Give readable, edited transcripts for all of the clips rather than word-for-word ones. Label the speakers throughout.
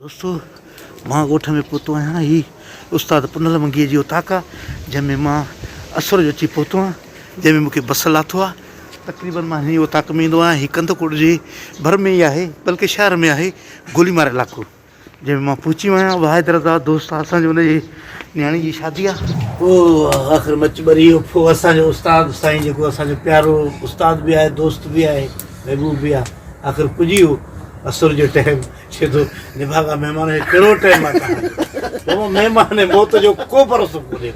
Speaker 1: दोस्तों मां ॻोठ में पहुतो आहियां। ही उस्ताद पुनल मंगीअ जी उताक आहे जंहिंमें मां असुर जो अची पहुतो आहियां, जंहिंमें मूंखे बस लाथो आहे। तक़रीबन मां हिन उताक में ईंदो आहियां। हीउ कंदकोट जे भर में ई आहे, बल्कि शहर में आहे, गोलीमार इलाइक़ो, जंहिंमें मां पहुची वियो आहियां। वाहिद रज़ा दोस्त आहे असांजो, हुनजी न्याणी जी शादी आहे। पोइ आख़िर मच ॿरी वियो। पोइ असांजो उस्ताद साईं जेको असांजो प्यारो उस्ताद बि आहे, दोस्त बि आहे, महबूब बि आहे, आख़िर पुॼी वियो असुर जो टाइम। छे तो निभागा महिमान कहिड़ो टाइम आहे, महिमान मौत जो को भरोसो कोन्हे।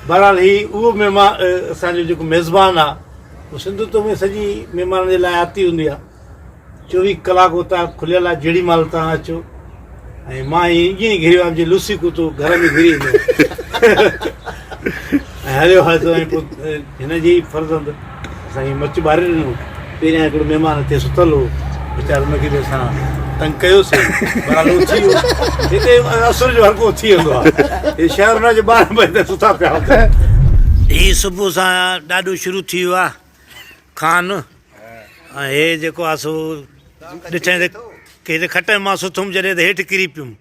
Speaker 1: बहरहाल ही उहो महिमान असांजो जेको मेज़बान आहे, उहो सिंधुत्व में सॼी महिमान जे लाइ आती हूंदी आहे। 24 कलाक उतां खुलियल आहे, जेॾी महिल तव्हां अचो। ऐं मां ईअं ई घिरियो आहियां, जीअं लूसी कुतो घर में घिरी ईंदो ऐं हलियो हलियो। ऐं पोइ हिन जी फर्ज़ंद असांखे मच ॿारे ॾिनो। पहिरियां हिकिड़ो महिमान हिते सुतल हो, वीचारो हुनखे बि असां तंग कयोसीं। बहरहाल थी वियो। हिते असुर जो हरको थी वेंदो आहे। हे शहर हुनजे 12 बजे सुता पिया हूंदा। हीउ सुबुह सां ॾाढो शुरू थी वियो आहे खान। ऐं हे जेको आहे सो ॾिठे त की हिते खट में मां सुथुमि जॾहिं त हेठि किरी पियुमि।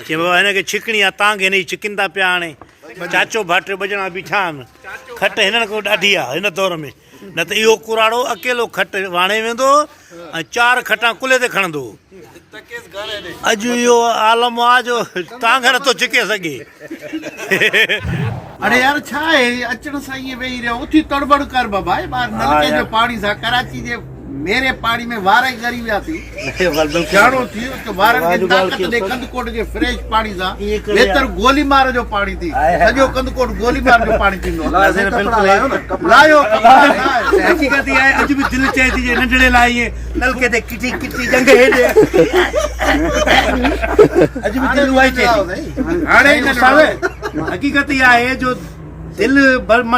Speaker 1: चई बाबा हिनखे छिकणी आहे, तव्हांखे हिन जी छिकिन था पिया। हाणे चाचो भाट ॿ ॼणा बीठा आहिनि। खट हिननि खां ॾाढी आहे हिन दौर में। न त इहो कुराड़ो अकेलो खट वाणे वेंदो ऐं 4 खटां कुल्हे ते खणंदो। अॼु इहो आलम आहे जो तव्हांखे नथो छिके सघे।
Speaker 2: अरे यार छा आहे, अचण सां ईअं वेही रहियो। उथी तड़बड़ कर बाबा। ॿार नलके जो पाणी सां कराची जे मेरे पाणी में वार ई ॻरी विया थी। जाणो थी वियो त वारनि खे ताक़त ॾे कंदकोट जे फ्रेश पाणी सां। बहितर गोली मार जो पाणी थी। सॼो कंदकोट गोली मार जो पाणी थींदो। लायो
Speaker 1: हक़ीक़त इहा आहे। अॼु बि दिलि चए थी जे नंढड़े लाइ ईअं नलके ते किटी किटी जंग हेॾे। अॼु बि दिलि उहा ई चए थी। हाणे हक़ीक़त इहा आहे जो दिलि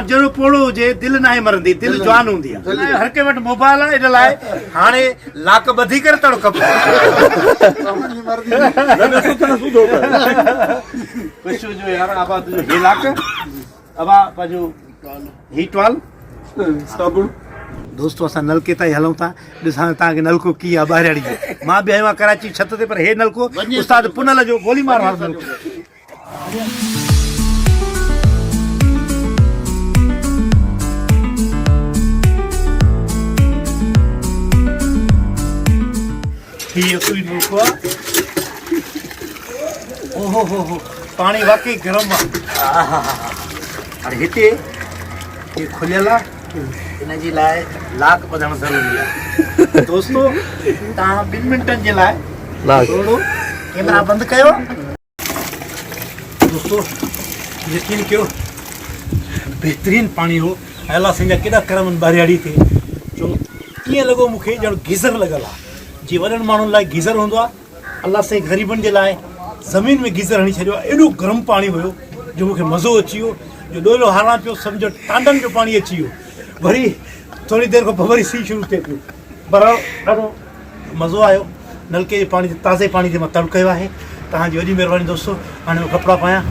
Speaker 1: जहिड़ो पोड़ो हुजे, दिलि न आहे मरंदी, दिलि जवान हूंदी आहे। हर कंहिं वटि मोबाइल आहे, इन लाइ हाणे लाक ॿधी करे तड़ो खपे। ख़ुशबू जो यार आबाद जो हे लाक अबा पंहिंजो ही टवाल साबुण। दोस्तों असां नलके ताईं हलूं था। ॾिसां तव्हांखे नलको कीअं आहे ॿाहिराड़ी जो। मां बि आयो आहियां कराची छत ते, पर हे नलको उस्ताद पुनल जो गोलीमार वारो नलको। ओहो हो पानी वाकई गर्म आहे। हिते ये खुलियल आहे, इन जे लाइ लाक ॿधणु ज़रूरी आहे। दोस्तों तव्हां 2 मिंटनि जे लाइ थोरो कैमरा बंदि कयो। दोस्तों यकीन कयो, बहितरीन पानी हो। अलाह साईं जा केॾा करम ॿारियाड़ी थे। जो कीअं लॻो मूंखे ॼण गीज़र लॻल आहे। जी वॾनि माण्हुनि लाइ गीज़र हूंदो आहे, अलाह साईं ग़रीबनि जे लाइ ज़मीन में गीज़र हणी छॾियो आहे। एॾो गरम पाणी हुयो जो मूंखे मज़ो अची वियो। जो ॾोलो हारां पियो, सम्झो टांडनि जो पाणी अची वियो। वरी थोरी देरि खां पोइ वरी सी शुरू थिए पियो। बराबरि ॾाढो मज़ो आयो। नलके जे पाणी ते, ताज़े पाणी ते मां तड़ कयो आहे। तव्हांजी वॾी महिरबानी दोस्तों। हाणे मां कपिड़ा पायां।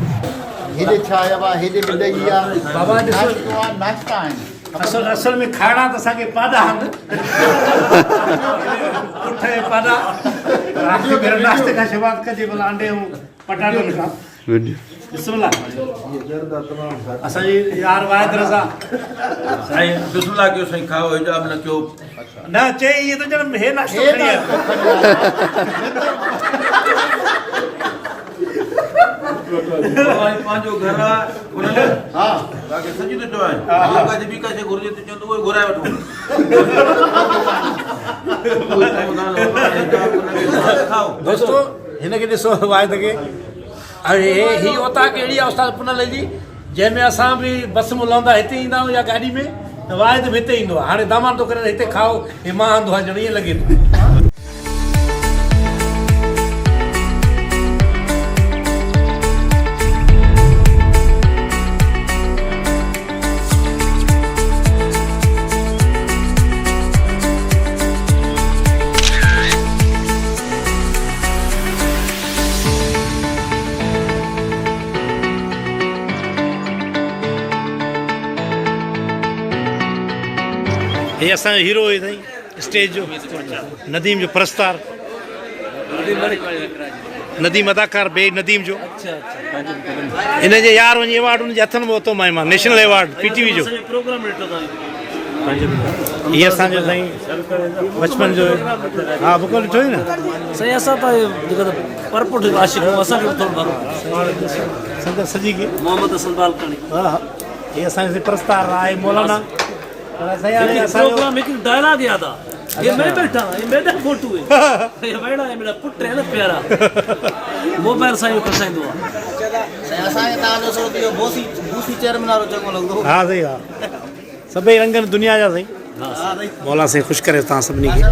Speaker 2: हेॾे छा आहे बाबा, हेॾे मिलंदी आहे
Speaker 1: बाबा ॾिसो,
Speaker 2: नाश्ता आहिनि।
Speaker 1: असल में खाइणा त असांखे पाॾा आहिनि, पुठ ऐं पाॾा। नाश्ते खां शुरूआत कजे भला अंडे ऐं पटाटनि खां। बिस्मिल्लाह। असांजी यार वाहिद रज़ा
Speaker 3: साईं बिस्मिल्लाह कयो साईं, खाओ हिजाब न कयो।
Speaker 1: न चई इहे त ॼण हे नाश्तो खणी आयो।
Speaker 3: पंहिंजो घर आहे।
Speaker 2: हा
Speaker 3: बाक़ी सॼी त चवां बि का शइ घुरिजे त चवंदो उहो घुराए वठो।
Speaker 1: दोस्तों हिनखे ॾिसो वाहिद खे। अरे ही उताक अहिड़ी आहे उस्ताद पुनल जी, जंहिंमें असां बि बस में लहंदा हिते ईंदा आहियूं या गाॾी में, त वाहिद बि हिते ईंदो आहे। हाणे दामान थो करे हिते खाओ, हे मां आंदो आहे ॼण ईअं लॻे थो। हे असांजो हीरो आहे साईं, स्टेज जो नदीम जो प्रस्तार नदीम अदाकार बे नदीम जो इन जे यार वञी अवार्ड उनजे हथ में पहुतो मां नेशनल अवार्ड PTV जो ये असांजो साईं बचपन जो हा बुको ॾिठो ई न
Speaker 4: साईं असां त परपुट आशिक असांखे बि थोरो
Speaker 1: संगत सजी के
Speaker 4: मोहम्मद हसन बालकानी
Speaker 1: हा ये असांजे प्रस्तार आहे मौलाना
Speaker 4: प्रोग्राम एक डायलॉग याद आ ये मैं बैठा ये मेरा फोटो है ये मेरा पुट है ना प्यारा मोबाइल साईं फसाईंदो आहे
Speaker 5: असांखे तव्हांजो सो इहो बूसी चेयरमैन वारो चङो लॻंदो
Speaker 1: हा सही हा सभई रंगनि दुनिया जा साईं मौला साईं ख़ुशि करे तव्हां सभिनी खे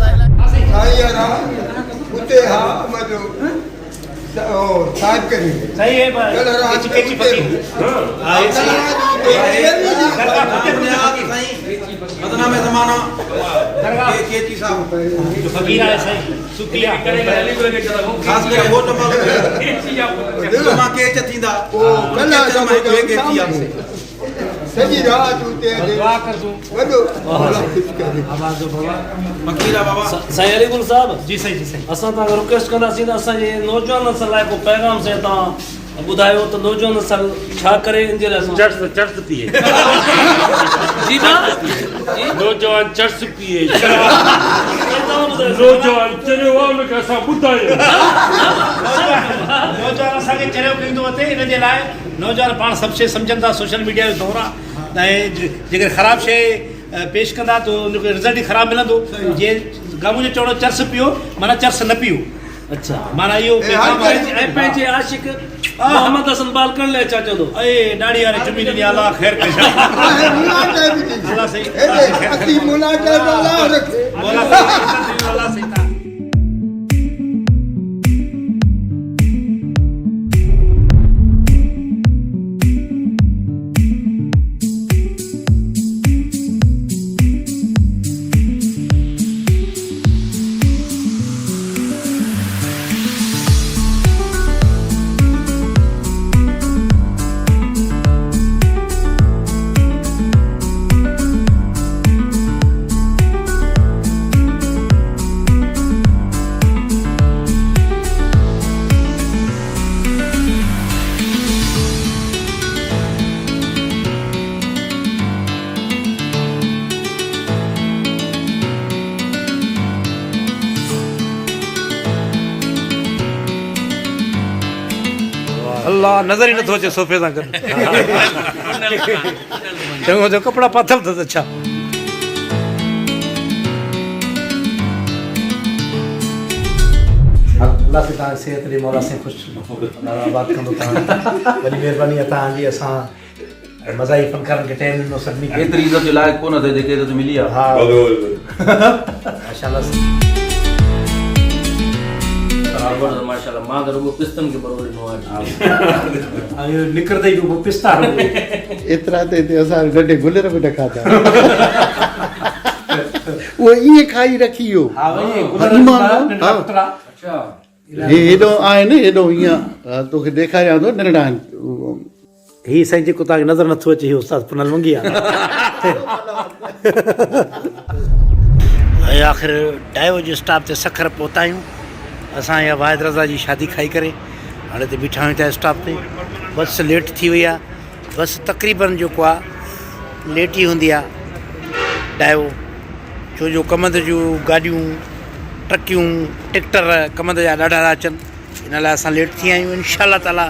Speaker 1: सही है केची फकीर
Speaker 3: बदनाम ज़माना केची साहब
Speaker 1: जो फकीर है सही सुखिया
Speaker 3: खास करे वो तमा केच थींदा ओ कला केची आपसे
Speaker 6: सॼी रात उते
Speaker 1: दुआ कर दूं
Speaker 6: वॾो
Speaker 1: आवाज़ बाबा
Speaker 3: फकीरा बाबा
Speaker 4: साईं अलीगुल साहब
Speaker 1: जी सही
Speaker 4: असां तव्हांखे रिक्वेस्ट कंदासीं त असांजे नौजवाननि सां लाइ को पैगाम सां तव्हां ॿुधायो त नौजवान सां छा करे इन जे लाइ
Speaker 7: चर्च पिए
Speaker 4: जी मां
Speaker 7: नौजवान चर्च पिए नौजवान चरियो आहे उनखे असां ॿुधायो
Speaker 1: नौजवान असांखे चरियो कंदो अचे इन जे लाइ नौजवान पाण सभु शइ सम्झनि था सोशल मीडिया जो दौरु आहे ऐं जेकर ख़राबु शइ पेश कंदा त उनखे रिज़ल्ट ई ख़राबु मिलंदो जीअं गामू जो चवणो चर्च पियो माना चर्च न पियो
Speaker 4: अच्छा
Speaker 1: माना इहो
Speaker 4: ऐं पंहिंजे आशिक मोहम्मद हसन बालकानी लाइ छा चवंदो
Speaker 1: ॾाढी वारी चुमी ॾिनी अलाह ख़ैर करे अलाह सही मौला सही अल्लाह नज़र ई नथो अचे सोफ़े सां गॾु चङो जो कपिड़ा पातल अथसि अच्छा अल्लाह से तव्हां सिहत ॾे मौला साईं ख़ुशि आबाद कंदो तव्हां वॾी महिरबानी आहे तव्हांजी असां मज़ाही फनकारनि खे टाइम ॾिनो सभिनी खे
Speaker 3: एतिरी इज़त जे लाइक़ कोन अथई जेके इज़त मिली आहे
Speaker 1: हा माशाल्लाह
Speaker 4: माशाल्लाह मां त रुगो पिस्तनि खे बरोबर ॾिनो आहे
Speaker 1: निकिरंदे ई रुगो पिस्ता
Speaker 6: एतिरा त हिते असां गॾे गुलर बि न खाधा उहो ईअं खाई रखी वियो हेॾो आहे न हेॾो ईअं तोखे ॾेखारियां थो नंढा
Speaker 1: ही साईं जेको तव्हांखे नज़र नथो अचे इहो उस्ताद पुनल वंगी आहे आख़िर डायो जे स्टाफ ते सखर पहुता आहियूं असां इहा वाहिद रज़ा जी शादी खाई करे हाणे त बीठा आहियूं था स्टाफ ते बस लेट थी वई आहे बस तक़रीबन जेको आहे लेट ई हूंदी आहे डायो छो जो कमंद जूं गाॾियूं ट्रकियूं ट्रैक्टर कमंद जा ॾाढा था अचनि इन लाइ असां लेट थी आहियूं इंशाअल्लाह ताला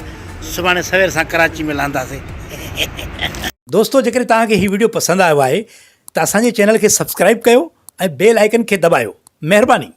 Speaker 1: सुभाणे सवेर सां कराची में लहंदासीं दोस्तो जेकर तव्हांखे हीउ वीडियो पसंदि आयो आहे त असांजे चैनल खे सब्सक्राइब कयो ऐं बेल आइकन खे दॿायो महिरबानी